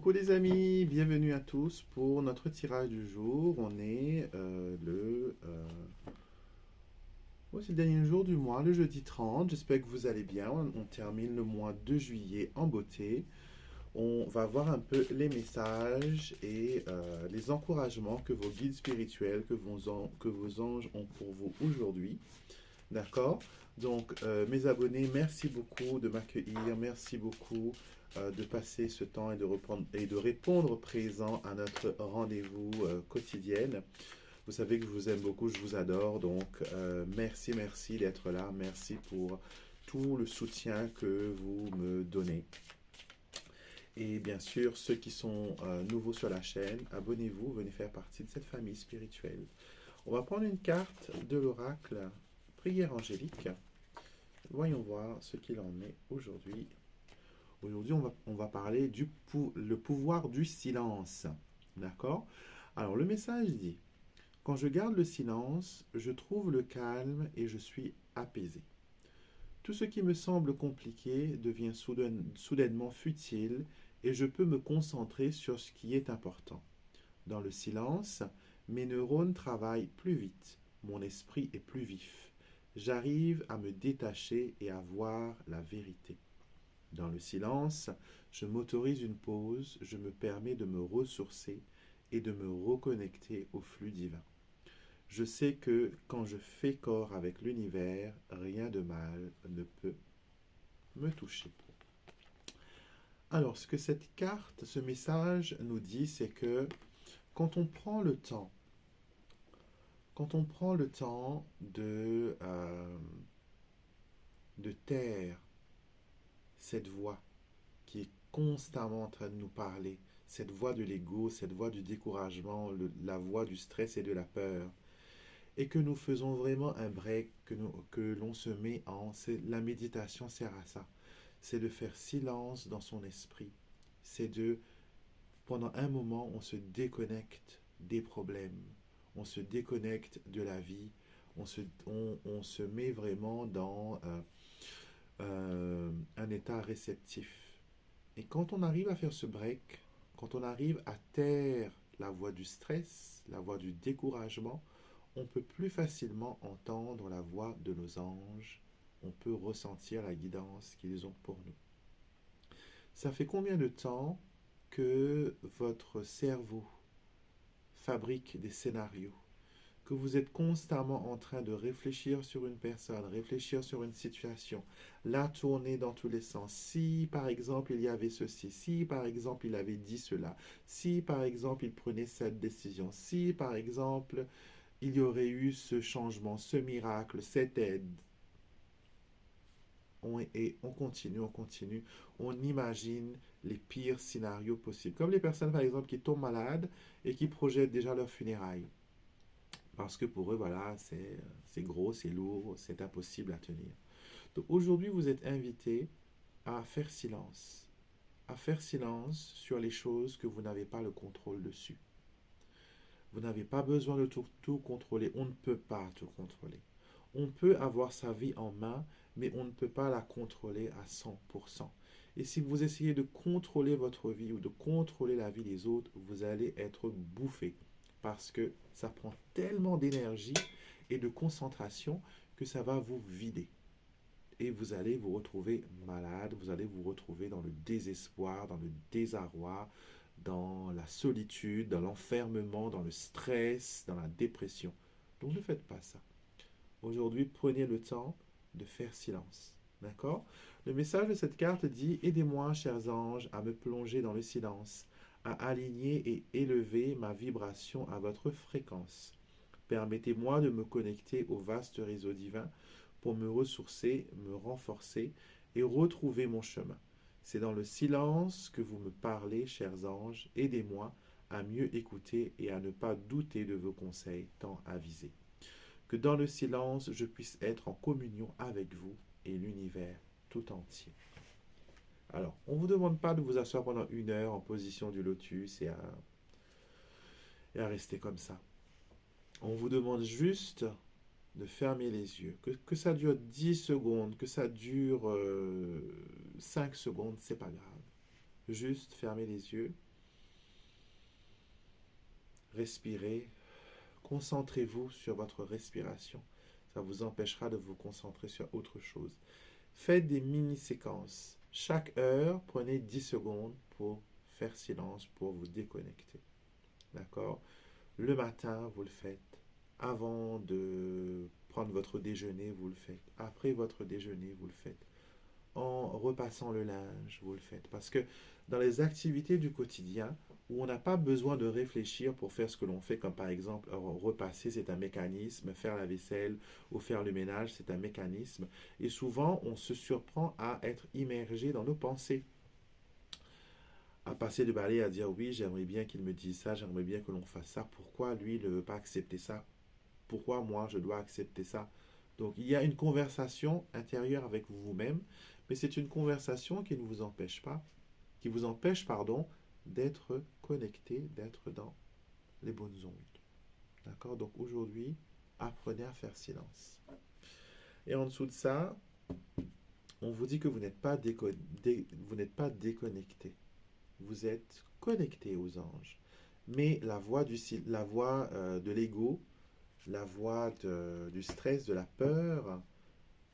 Coucou les amis, bienvenue à tous pour notre tirage du jour. On est c'est le dernier jour du mois, le jeudi 30. J'espère que vous allez bien. On termine le mois de juillet en beauté. On va voir un peu les messages et les encouragements que vos guides spirituels, que vos anges ont pour vous aujourd'hui. D'accord? Donc, mes abonnés, merci beaucoup de m'accueillir. Merci beaucoup de passer ce temps et de répondre présent à notre rendez-vous quotidienne. Vous savez que je vous aime beaucoup, je vous adore. Donc, merci d'être là. Merci pour tout le soutien que vous me donnez. Et bien sûr, ceux qui sont nouveaux sur la chaîne, abonnez-vous, venez faire partie de cette famille spirituelle. On va prendre une carte de l'oracle prière angélique. Voyons voir ce qu'il en est aujourd'hui. Aujourd'hui, on va parler le pouvoir du silence. D'accord? Alors, le message dit, quand je garde le silence, je trouve le calme et je suis apaisé. Tout ce qui me semble compliqué devient soudainement futile et je peux me concentrer sur ce qui est important. Dans le silence, mes neurones travaillent plus vite, mon esprit est plus vif. J'arrive à me détacher et à voir la vérité. Dans le silence, je m'autorise une pause, je me permets de me ressourcer et de me reconnecter au flux divin. Je sais que quand je fais corps avec l'univers, rien de mal ne peut me toucher. Alors, ce que cette carte, ce message nous dit, c'est que quand on prend le temps, de taire cette voix qui est constamment en train de nous parler, cette voix de l'ego, cette voix du découragement, la voix du stress et de la peur, et que nous faisons vraiment un break, que l'on se met la méditation sert à ça, c'est de faire silence dans son esprit, c'est pendant un moment, on se déconnecte des problèmes, on se déconnecte de la vie, on se met vraiment dans un état réceptif. Et quand on arrive à faire ce break, quand on arrive à taire la voix du stress, la voix du découragement, on peut plus facilement entendre la voix de nos anges, on peut ressentir la guidance qu'ils ont pour nous. Ça fait combien de temps que votre cerveau fabrique des scénarios, que vous êtes constamment en train de réfléchir sur une personne, réfléchir sur une situation, la tourner dans tous les sens. Si par exemple il y avait ceci, si par exemple il avait dit cela, si par exemple il prenait cette décision, si par exemple il y aurait eu ce changement, ce miracle, cette aide. On continue, on imagine les pires scénarios possibles. Comme les personnes, par exemple, qui tombent malades et qui projettent déjà leur funérailles. Parce que pour eux, voilà, c'est gros, c'est lourd, c'est impossible à tenir. Donc aujourd'hui, vous êtes invité à faire silence. À faire silence sur les choses que vous n'avez pas le contrôle dessus. Vous n'avez pas besoin de tout contrôler. On ne peut pas tout contrôler. On peut avoir sa vie en main, mais on ne peut pas la contrôler à 100%. Et si vous essayez de contrôler votre vie ou de contrôler la vie des autres, vous allez être bouffé. Parce que ça prend tellement d'énergie et de concentration que ça va vous vider. Et vous allez vous retrouver malade, vous allez vous retrouver dans le désespoir, dans le désarroi, dans la solitude, dans l'enfermement, dans le stress, dans la dépression. Donc ne faites pas ça. Aujourd'hui, prenez le temps de faire silence. D'accord? Le message de cette carte dit, aidez-moi, chers anges, à me plonger dans le silence, à aligner et élever ma vibration à votre fréquence. Permettez-moi de me connecter au vaste réseau divin pour me ressourcer, me renforcer et retrouver mon chemin. C'est dans le silence que vous me parlez, chers anges. Aidez-moi à mieux écouter et à ne pas douter de vos conseils tant avisés. Que dans le silence, je puisse être en communion avec vous et l'univers tout entier. Alors, on ne vous demande pas de vous asseoir pendant 1 heure en position du lotus et à rester comme ça. On vous demande juste de fermer les yeux. Que ça dure 10 secondes, que ça dure 5 secondes, c'est pas grave. Juste fermez les yeux respirez. Concentrez-vous sur votre respiration. Ça vous empêchera de vous concentrer sur autre chose. Faites des mini-séquences. Chaque heure, prenez 10 secondes pour faire silence, pour vous déconnecter. D'accord? Le matin, vous le faites. Avant de prendre votre déjeuner, vous le faites. Après votre déjeuner, vous le faites. En repassant le linge, vous le faites. Parce que dans les activités du quotidien, où on n'a pas besoin de réfléchir pour faire ce que l'on fait, comme par exemple repasser, c'est un mécanisme, faire la vaisselle ou faire le ménage, c'est un mécanisme. Et souvent, on se surprend à être immergé dans nos pensées, à passer de balai à dire oui, j'aimerais bien qu'il me dise ça, j'aimerais bien que l'on fasse ça. Pourquoi lui ne veut pas accepter ça? Pourquoi moi je dois accepter ça? Donc il y a une conversation intérieure avec vous-même, mais c'est une conversation qui ne vous empêche pas, qui vous empêche, pardon, d'être connecté, d'être dans les bonnes ondes. D'accord? Donc aujourd'hui, apprenez à faire silence. Et en dessous de ça, on vous dit que vous n'êtes pas, vous n'êtes pas déconnecté. Vous êtes connecté aux anges. Mais la voix, la voix de l'ego, la voix du stress, de la peur,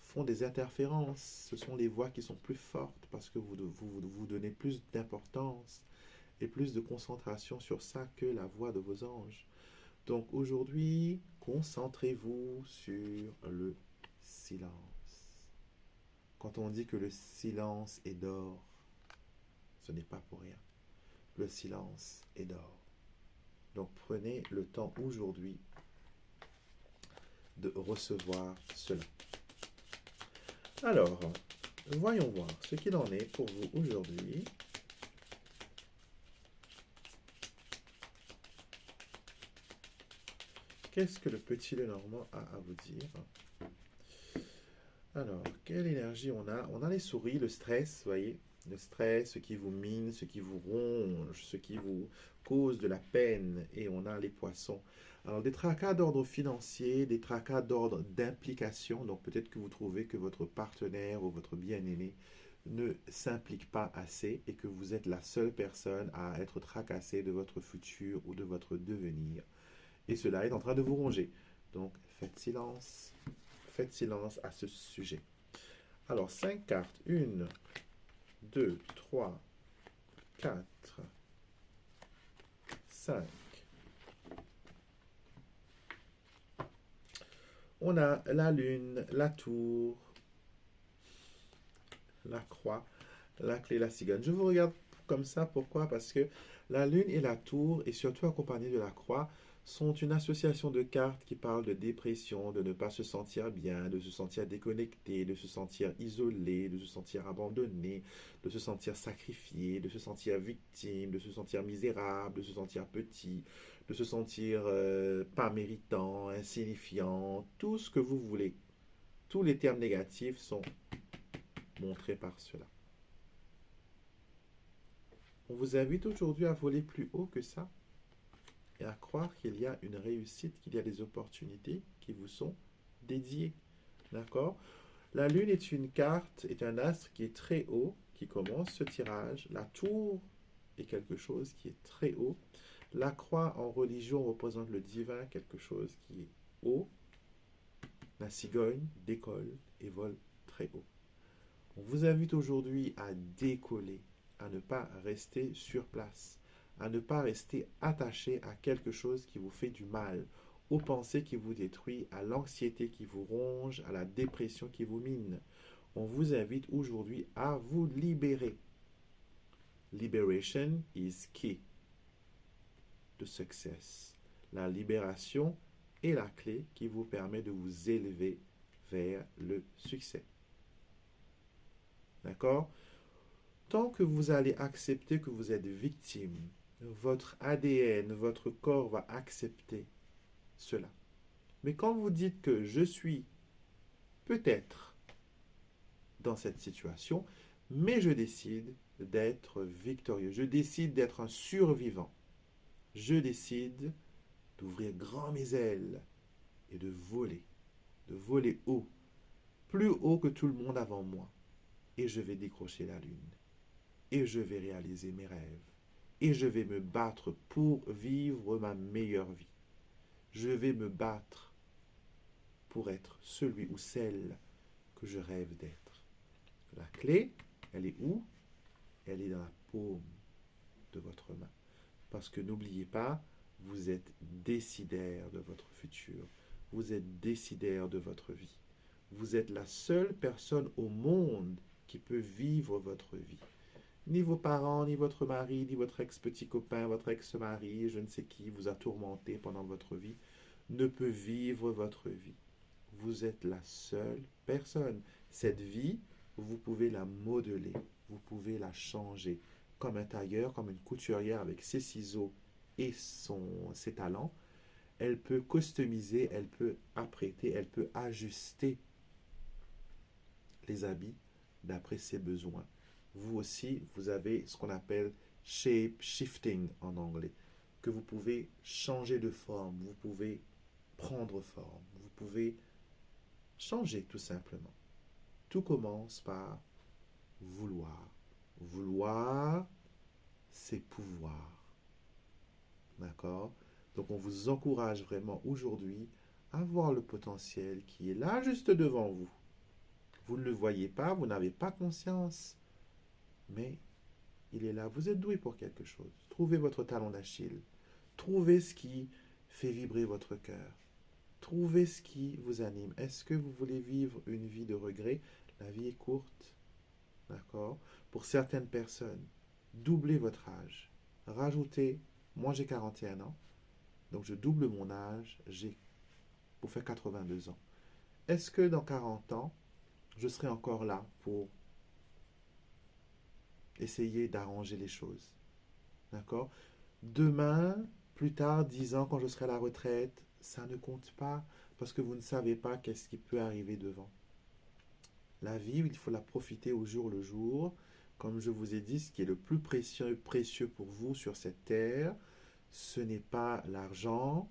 font des interférences. Ce sont les voix qui sont plus fortes parce que vous donnez plus d'importance et plus de concentration sur ça que la voix de vos anges. Donc aujourd'hui, concentrez-vous sur le silence. Quand on dit que le silence est d'or, ce n'est pas pour rien. Le silence est d'or. Donc prenez le temps aujourd'hui de recevoir cela. Alors, voyons voir ce qu'il en est pour vous aujourd'hui. Qu'est-ce que le petit Lenormand a à vous dire? Alors, quelle énergie on a? On a les souris, le stress, vous voyez? Le stress, ce qui vous mine, ce qui vous ronge, ce qui vous cause de la peine. Et on a les poissons. Alors, des tracas d'ordre financier, des tracas d'ordre d'implication. Donc, peut-être que vous trouvez que votre partenaire ou votre bien-aimé ne s'implique pas assez et que vous êtes la seule personne à être tracassée de votre futur ou de votre devenir. Et cela est en train de vous ronger. Donc, faites silence à ce sujet. Alors, 5 cartes. 1, 2, 3, 4, 5. On a la lune, la tour, la croix, la clé, la cigogne. Je vous regarde comme ça. Pourquoi? Parce que la lune et la tour, et surtout accompagnées de la croix, sont une association de cartes qui parlent de dépression, de ne pas se sentir bien, de se sentir déconnecté, de se sentir isolé, de se sentir abandonné, de se sentir sacrifié, de se sentir victime, de se sentir misérable, de se sentir petit, de se sentir pas méritant, insignifiant, tout ce que vous voulez. Tous les termes négatifs sont montrés par cela. On vous invite aujourd'hui à voler plus haut que ça et à croire qu'il y a une réussite, qu'il y a des opportunités qui vous sont dédiées. D'accord? La lune est une carte, est un astre qui est très haut, qui commence ce tirage. La tour est quelque chose qui est très haut. La croix en religion représente le divin, quelque chose qui est haut. La cigogne décolle et vole très haut. On vous invite aujourd'hui à décoller, à ne pas rester sur place, à ne pas rester attaché à quelque chose qui vous fait du mal, aux pensées qui vous détruisent, à l'anxiété qui vous ronge, à la dépression qui vous mine. On vous invite aujourd'hui à vous libérer. Liberation is key to success. La libération est la clé qui vous permet de vous élever vers le succès. D'accord? Tant que vous allez accepter que vous êtes victime, votre ADN, votre corps va accepter cela. Mais quand vous dites que je suis peut-être dans cette situation, mais je décide d'être victorieux, je décide d'être un survivant, je décide d'ouvrir grand mes ailes et de voler haut, plus haut que tout le monde avant moi, et je vais décrocher la lune, et je vais réaliser mes rêves, et je vais me battre pour vivre ma meilleure vie. Je vais me battre pour être celui ou celle que je rêve d'être. La clé, elle est où? Elle est dans la paume de votre main. Parce que n'oubliez pas, vous êtes décidaire de votre futur. Vous êtes décidaire de votre vie. Vous êtes la seule personne au monde qui peut vivre votre vie. Ni vos parents, ni votre mari, ni votre ex-petit copain, votre ex-mari, je ne sais qui vous a tourmenté pendant votre vie, ne peut vivre votre vie. Vous êtes la seule personne. Cette vie, vous pouvez la modeler, vous pouvez la changer. Comme un tailleur, comme une couturière avec ses ciseaux et ses talents, elle peut customiser, elle peut apprêter, elle peut ajuster les habits d'après ses besoins. Vous aussi, vous avez ce qu'on appelle shape shifting en anglais, que vous pouvez changer de forme, vous pouvez prendre forme, vous pouvez changer tout simplement. Tout commence par vouloir. Vouloir, c'est pouvoir. D'accord? Donc on vous encourage vraiment aujourd'hui à voir le potentiel qui est là juste devant vous. Vous ne le voyez pas, vous n'avez pas conscience, mais il est là. Vous êtes doué pour quelque chose. Trouvez votre talon d'Achille. Trouvez ce qui fait vibrer votre cœur. Trouvez ce qui vous anime. Est-ce que vous voulez vivre une vie de regret? La vie est courte. D'accord? Pour certaines personnes, doublez votre âge. Rajoutez, moi j'ai 41 ans, donc je double mon âge, pour faire 82 ans. Est-ce que dans 40 ans, je serai encore là pour essayer d'arranger les choses? D'accord? Demain, plus tard, 10 ans, quand je serai à la retraite, ça ne compte pas parce que vous ne savez pas qu'est-ce qui peut arriver devant. La vie, il faut la profiter au jour le jour. Comme je vous ai dit, ce qui est le plus précieux pour vous sur cette terre, ce n'est pas l'argent,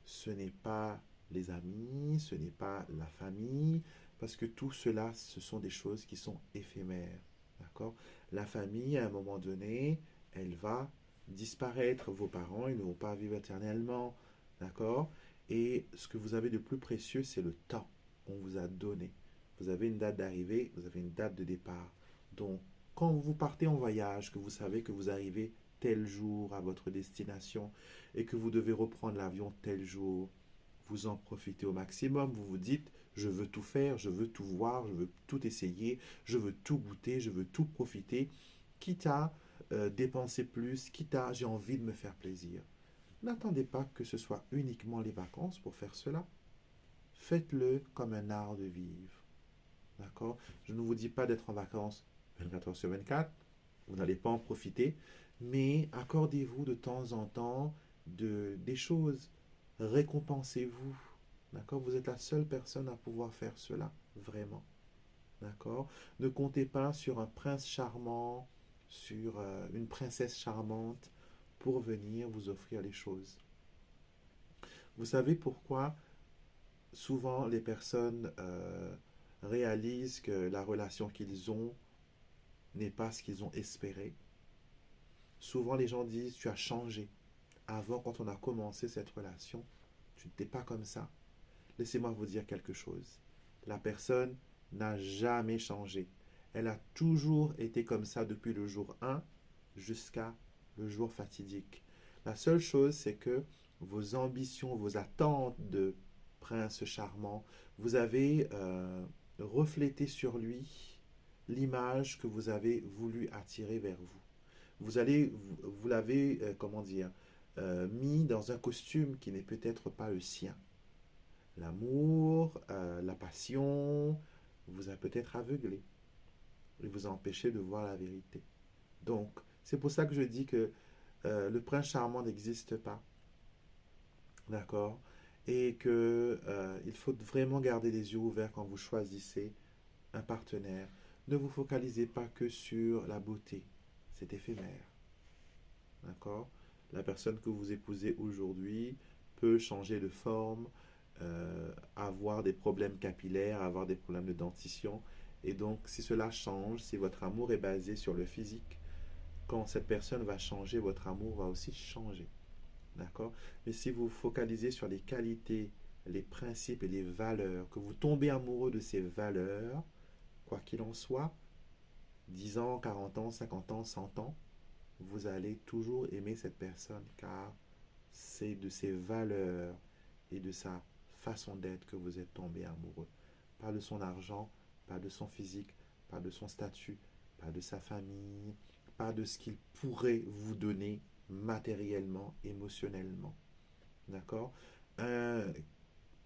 ce n'est pas les amis, ce n'est pas la famille, parce que tout cela, ce sont des choses qui sont éphémères. D'accord? La famille, à un moment donné, elle va disparaître. Vos parents, ils ne vont pas vivre éternellement. D'accord? Et ce que vous avez de plus précieux, c'est le temps qu'on vous a donné. Vous avez une date d'arrivée, vous avez une date de départ. Donc, quand vous partez en voyage, que vous savez que vous arrivez tel jour à votre destination et que vous devez reprendre l'avion tel jour, vous en profitez au maximum. Vous vous dites, je veux tout faire, je veux tout voir, je veux tout essayer, je veux tout goûter, je veux tout profiter, quitte à dépenser plus, quitte à j'ai envie de me faire plaisir. N'attendez pas que ce soit uniquement les vacances pour faire cela. Faites-le comme un art de vivre. D'accord? Je ne vous dis pas d'être en vacances 24 heures sur 24. Vous n'allez pas en profiter. Mais accordez-vous de temps en temps des choses. Récompensez-vous. D'accord? Vous êtes la seule personne à pouvoir faire cela. Vraiment. D'accord? Ne comptez pas sur un prince charmant, sur une princesse charmante pour venir vous offrir les choses. Vous savez pourquoi souvent les personnes réalisent que la relation qu'ils ont n'est pas ce qu'ils ont espéré. Souvent les gens disent tu as changé. Avant, quand on a commencé cette relation, tu n'étais pas comme ça. Laissez-moi vous dire quelque chose. La personne n'a jamais changé. Elle a toujours été comme ça depuis le jour 1 jusqu'à le jour fatidique. La seule chose, c'est que vos ambitions, vos attentes de prince charmant, vous avez reflété sur lui l'image que vous avez voulu attirer vers vous. Vous l'avez, mis dans un costume qui n'est peut-être pas le sien. L'amour, la passion vous a peut-être aveuglé et vous a empêché de voir la vérité. Donc, c'est pour ça que je dis que le prince charmant n'existe pas. D'accord? Et que il faut vraiment garder les yeux ouverts quand vous choisissez un partenaire. Ne vous focalisez pas que sur la beauté. C'est éphémère. D'accord? La personne que vous épousez aujourd'hui peut changer de forme, avoir des problèmes capillaires, avoir des problèmes de dentition. Et donc, si cela change, si votre amour est basé sur le physique, quand cette personne va changer, votre amour va aussi changer. D'accord? Mais si vous focalisez sur les qualités, les principes et les valeurs, que vous tombez amoureux de ces valeurs, quoi qu'il en soit, 10 ans, 40 ans, 50 ans, 100 ans, vous allez toujours aimer cette personne car c'est de ses valeurs et de sa façon d'être que vous êtes tombé amoureux. Pas de son argent, pas de son physique, pas de son statut, pas de sa famille, pas de ce qu'il pourrait vous donner matériellement, émotionnellement. D'accord?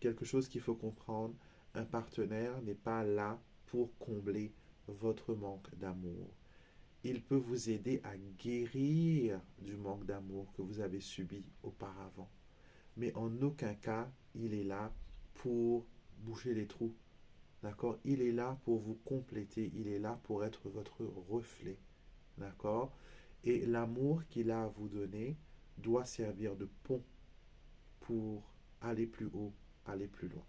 Quelque chose qu'il faut comprendre, un partenaire n'est pas là pour combler votre manque d'amour. Il peut vous aider à guérir du manque d'amour que vous avez subi auparavant. Mais en aucun cas, il est là pour boucher les trous. D'accord? Il est là pour vous compléter. Il est là pour être votre reflet. D'accord? Et l'amour qu'il a à vous donner doit servir de pont pour aller plus haut, aller plus loin.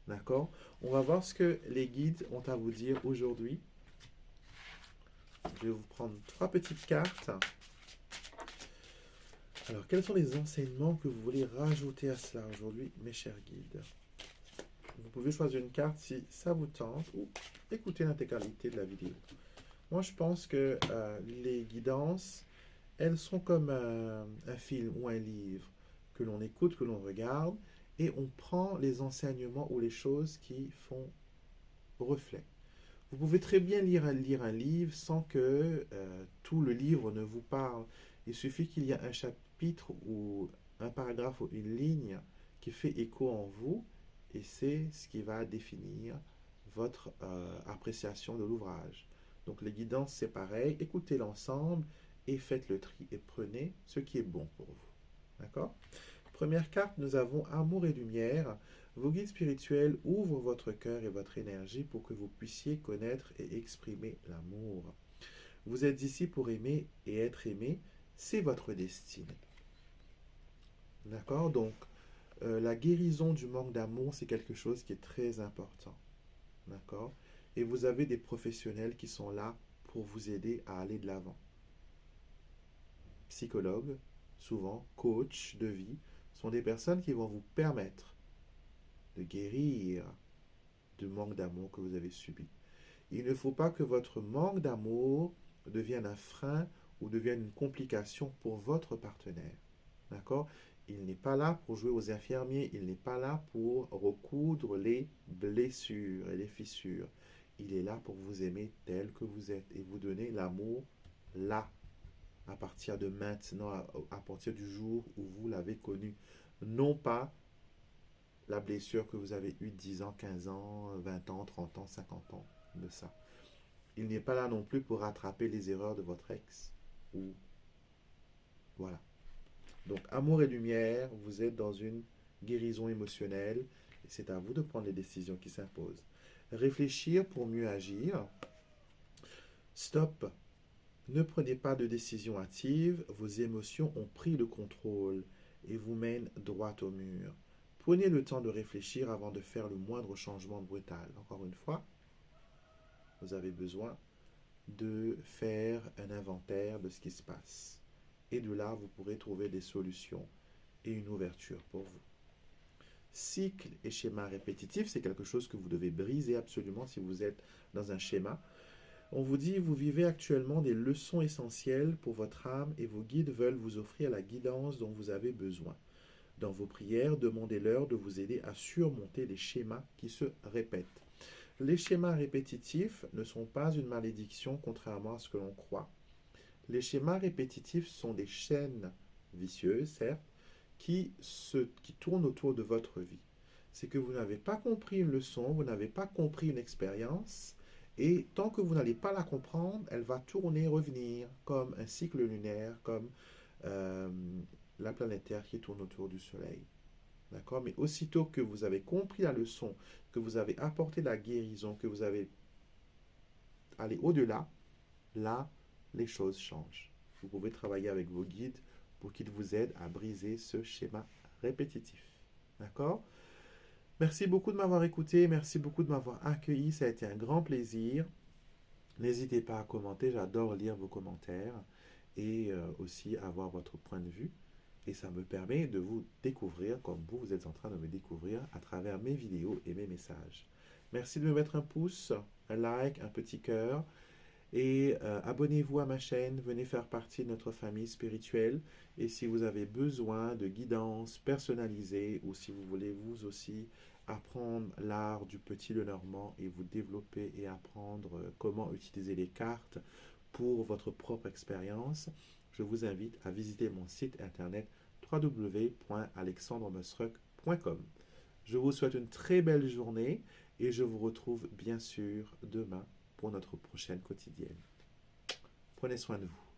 D'accord? On va voir ce que les guides ont à vous dire aujourd'hui. Je vais vous prendre 3 petites cartes. Alors, quels sont les enseignements que vous voulez rajouter à cela aujourd'hui, mes chers guides? Vous pouvez choisir une carte si ça vous tente ou écouter l'intégralité de la vidéo. Moi, je pense que les guidances, elles sont comme un film ou un livre que l'on écoute, que l'on regarde, et on prend les enseignements ou les choses qui font reflet. Vous pouvez très bien lire un livre sans que tout le livre ne vous parle. Il suffit qu'il y ait un chapitre ou un paragraphe ou une ligne qui fait écho en vous et c'est ce qui va définir votre appréciation de l'ouvrage. Donc les guidances, c'est pareil. Écoutez l'ensemble et faites le tri et prenez ce qui est bon pour vous. D'accord? Première carte, nous avons Amour et Lumière. Vos guides spirituels ouvrent votre cœur et votre énergie pour que vous puissiez connaître et exprimer l'amour. Vous êtes ici pour aimer et être aimé, c'est votre destinée. D'accord? Donc, la guérison du manque d'amour, c'est quelque chose qui est très important. D'accord? Et vous avez des professionnels qui sont là pour vous aider à aller de l'avant. Psychologues, souvent, coachs de vie, sont des personnes qui vont vous permettre de guérir du manque d'amour que vous avez subi. Il ne faut pas que votre manque d'amour devienne un frein ou devienne une complication pour votre partenaire. D'accord? Il n'est pas là pour jouer aux infirmiers, il n'est pas là pour recoudre les blessures et les fissures. Il est là pour vous aimer tel que vous êtes et vous donner l'amour là, à partir de maintenant, à partir du jour où vous l'avez connu. Non pas la blessure que vous avez eue 10 ans, 15 ans, 20 ans, 30 ans, 50 ans de ça. Il n'est pas là non plus pour rattraper les erreurs de votre ex. Ou voilà. Donc, amour et lumière, vous êtes dans une guérison émotionnelle et c'est à vous de prendre les décisions qui s'imposent. Réfléchir pour mieux agir. Stop. Ne prenez pas de décision hâtive. Vos émotions ont pris le contrôle et vous mènent droit au mur. Prenez le temps de réfléchir avant de faire le moindre changement brutal. Encore une fois, vous avez besoin de faire un inventaire de ce qui se passe. Et de là, vous pourrez trouver des solutions et une ouverture pour vous. Cycle et schéma répétitif, c'est quelque chose que vous devez briser absolument si vous êtes dans un schéma. On vous dit, vous vivez actuellement des leçons essentielles pour votre âme et vos guides veulent vous offrir la guidance dont vous avez besoin. Dans vos prières, demandez-leur de vous aider à surmonter les schémas qui se répètent. Les schémas répétitifs ne sont pas une malédiction contrairement à ce que l'on croit. Les schémas répétitifs sont des chaînes vicieuses, certes, qui tournent autour de votre vie. C'est que vous n'avez pas compris une leçon, vous n'avez pas compris une expérience, et tant que vous n'allez pas la comprendre, elle va tourner, revenir, comme un cycle lunaire, comme la planète Terre qui tourne autour du Soleil. D'accord? Mais aussitôt que vous avez compris la leçon, que vous avez apporté la guérison, que vous avez allé au-delà, là, les choses changent. Vous pouvez travailler avec vos guides pour qu'ils vous aident à briser ce schéma répétitif. D'accord? Merci beaucoup de m'avoir écouté, merci beaucoup de m'avoir accueilli, ça a été un grand plaisir. N'hésitez pas à commenter, j'adore lire vos commentaires. et aussi avoir votre point de vue. Et ça me permet de vous découvrir comme vous êtes en train de me découvrir à travers mes vidéos et mes messages. Merci de me mettre un pouce, un like, un petit cœur. Et abonnez-vous à ma chaîne, venez faire partie de notre famille spirituelle. Et si vous avez besoin de guidance personnalisée ou si vous voulez vous aussi apprendre l'art du petit Lenormand et vous développer et apprendre comment utiliser les cartes pour votre propre expérience, je vous invite à visiter mon site internet www.alexandremusruck.com. Je vous souhaite une très belle journée et je vous retrouve bien sûr demain pour notre prochaine quotidienne. Prenez soin de vous.